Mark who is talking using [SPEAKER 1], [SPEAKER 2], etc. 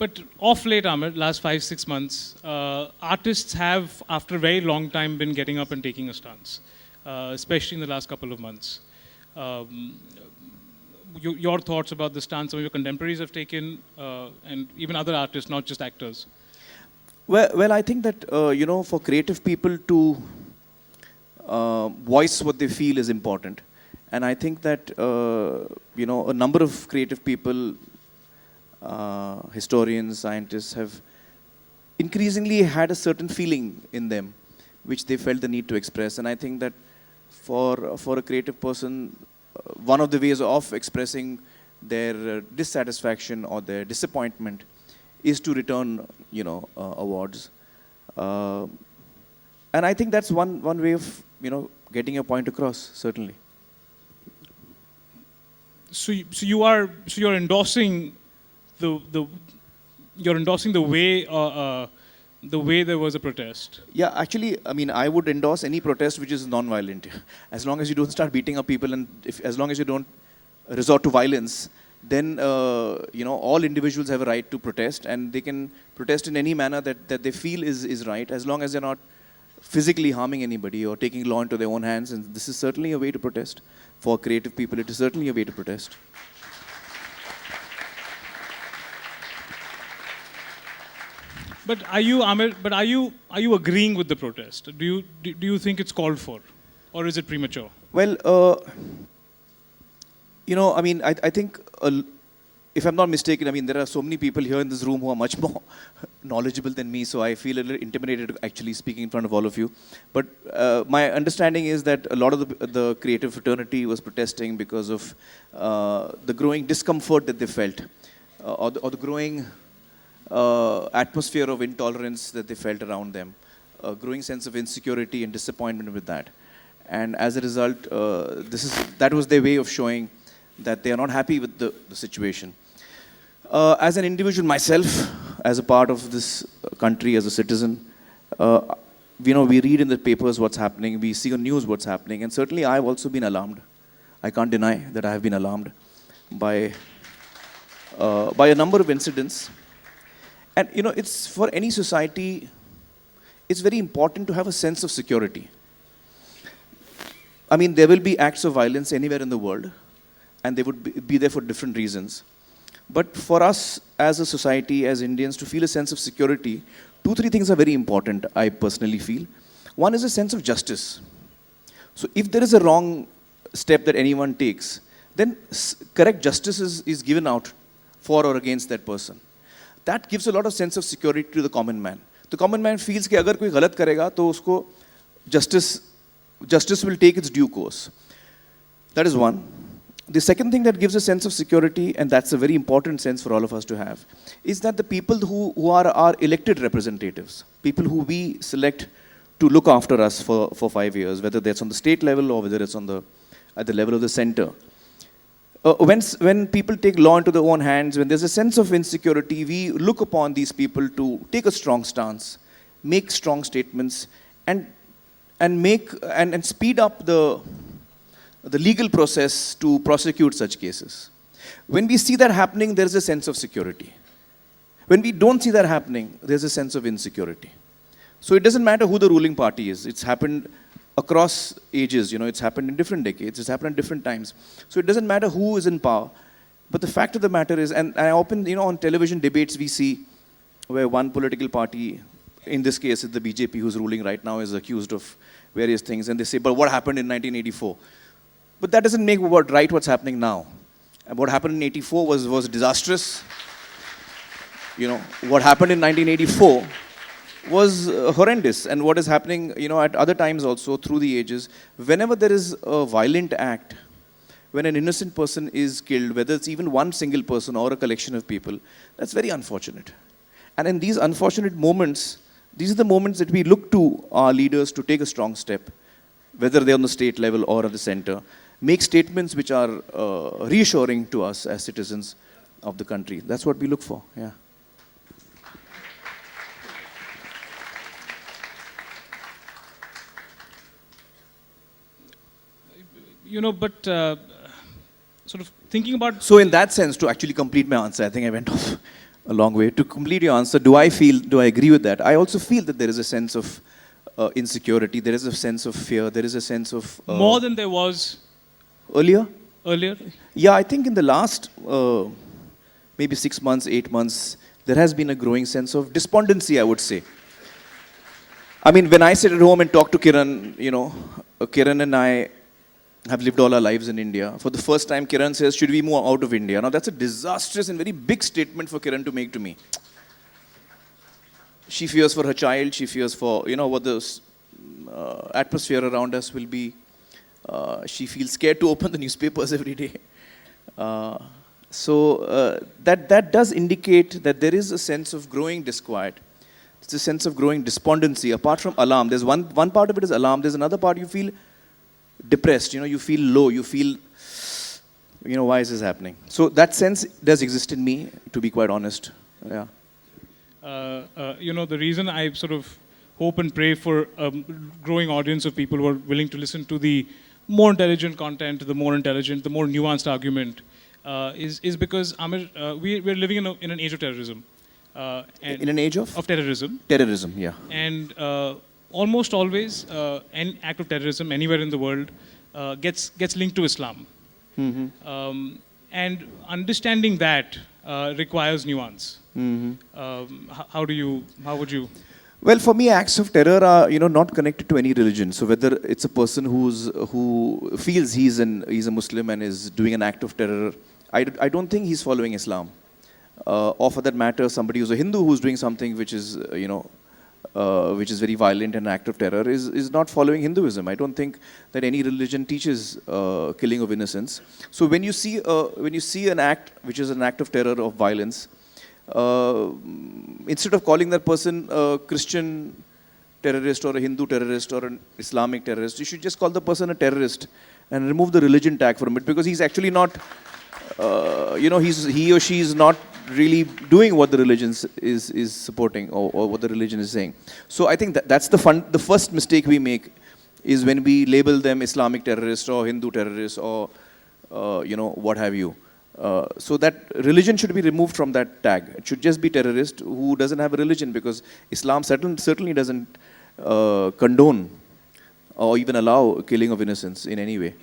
[SPEAKER 1] But off late, Aamir, last 5-6 months, artists have, after a very long time, been getting up and taking a stance, especially in the last couple of months. Um, your thoughts about the stance some of your contemporaries have taken, and even other artists, not just actors?
[SPEAKER 2] Well, I think that, for creative people to voice what they feel is important. And I think that, a number of creative people, historians, scientists have increasingly had a certain feeling in them, which they felt the need to express. And I think that for a creative person, one of the ways of expressing their dissatisfaction or their disappointment is to return, awards. And I think that's one way of, getting your point across, certainly.
[SPEAKER 1] So you're endorsing you're endorsing the way there was a protest.
[SPEAKER 2] Yeah, actually, I would endorse any protest which is non-violent. As long as you don't start beating up people and as long as you don't resort to violence, then, all individuals have a right to protest, and they can protest in any manner that they feel is right, as long as they're not physically harming anybody or taking law into their own hands. And this is certainly a way to protest. For creative people, it is certainly a way to protest.
[SPEAKER 1] But are you, Aamir, are you agreeing with the protest? Do you think it's called for, or is it premature?
[SPEAKER 2] Well, I think, if I'm not mistaken, there are so many people here in this room who are much more knowledgeable than me, so I feel a little intimidated actually speaking in front of all of you. But my understanding is that a lot of the creative fraternity was protesting because of the growing discomfort that they felt, or the growing atmosphere of intolerance that they felt around them, a growing sense of insecurity and disappointment with that. And as a result, that was their way of showing that they are not happy with the situation. As an individual myself, as a part of this country, as a citizen, we read in the papers what's happening, we see on news what's happening, and certainly I've also been alarmed. I can't deny that I have been alarmed by a number of incidents. And, it's for any society, it's very important to have a sense of security. There will be acts of violence anywhere in the world, and they would be there for different reasons. But for us as a society, as Indians, to feel a sense of security, 2-3 things are very important, I personally feel. One is a sense of justice. So if there is a wrong step that anyone takes, then correct justice is given out for or against that person. That gives a lot of sense of security to the common man. The common man feels that if someone does wrong, then justice will take its due course. That is one. The second thing that gives a sense of security, and that's a very important sense for all of us to have, is that the people who are our elected representatives, people who we select to look after us for 5 years, whether that's on the state level or whether it's at the level of the center. When people take law into their own hands, when there's a sense of insecurity, we look upon these people to take a strong stance, make strong statements, and speed up the legal process to prosecute such cases. When we see that happening, there's a sense of security. When we don't see that happening, there's a sense of insecurity. So it doesn't matter who the ruling party is. It's happened across ages, it's happened in different decades, it's happened at different times. So it doesn't matter who is in power. But the fact of the matter is, and I often, on television debates we see where one political party, in this case it's the BJP who's ruling right now, is accused of various things, and they say, but what happened in 1984? But that doesn't make right what's happening now. And what happened in 84 was disastrous. What happened in 1984 was horrendous. And what is happening, at other times also through the ages, whenever there is a violent act, when an innocent person is killed, whether it's even one single person or a collection of people, that's very unfortunate. And in these unfortunate moments, these are the moments that we look to our leaders to take a strong step, whether they're on the state level or at the center, make statements which are reassuring to us as citizens of the country. That's what we look for, yeah.
[SPEAKER 1] Sort of thinking about...
[SPEAKER 2] So in that sense, to actually complete my answer, I think I went off a long way. To complete your answer, do I agree with that? I also feel that there is a sense of insecurity, there is a sense of fear, there is a sense of...
[SPEAKER 1] More than there was
[SPEAKER 2] earlier?
[SPEAKER 1] Earlier?
[SPEAKER 2] Yeah, I think in the last maybe 6 months, 8 months, there has been a growing sense of despondency, I would say. I mean, when I sit at home and talk to Kiran, you know, Kiran and I have lived all our lives in India. For the first time, Kiran says, should we move out of India? Now, that's a disastrous and very big statement for Kiran to make to me. She fears for her child. She fears for, you know, what the atmosphere around us will be. She feels scared to open the newspapers every day. That does indicate that there is a sense of growing disquiet. It's a sense of growing despondency. Apart from alarm, there's one part of it is alarm. There's another part you feel depressed. You know, you feel low. You feel, you know, why is this happening? So that sense does exist in me, to be quite honest. Yeah.
[SPEAKER 1] You know, the reason I sort of hope and pray for a growing audience of people who are willing to listen to the more intelligent content, the more intelligent, the more nuanced argument, is because, Aamir, we're living in an age of terrorism.
[SPEAKER 2] In an age of?
[SPEAKER 1] Of terrorism.
[SPEAKER 2] Terrorism, yeah.
[SPEAKER 1] And almost always, any act of terrorism anywhere in the world gets linked to Islam.
[SPEAKER 2] Mm-hmm.
[SPEAKER 1] And understanding that requires nuance.
[SPEAKER 2] Mm-hmm.
[SPEAKER 1] How would you?
[SPEAKER 2] Well, for me, acts of terror are, you know, not connected to any religion. So whether it's a person who feels he's a Muslim and is doing an act of terror, I don't think he's following Islam. Or for that matter, somebody who's a Hindu who's doing something which is, you know, which is very violent and an act of terror is not following Hinduism. I don't think that any religion teaches killing of innocents. So when you see an act which is an act of terror, of violence, instead of calling that person a Christian terrorist or a Hindu terrorist or an Islamic terrorist, you should just call the person a terrorist and remove the religion tag from it, because he's actually not, you know, he or she is not really doing what the religion is supporting or what the religion is saying. So I think that's the first mistake we make is when we label them Islamic terrorists or Hindu terrorists or you know, what have you. So that religion should be removed from that tag. It should just be terrorist who doesn't have a religion, because Islam certainly doesn't condone or even allow killing of innocents in any way.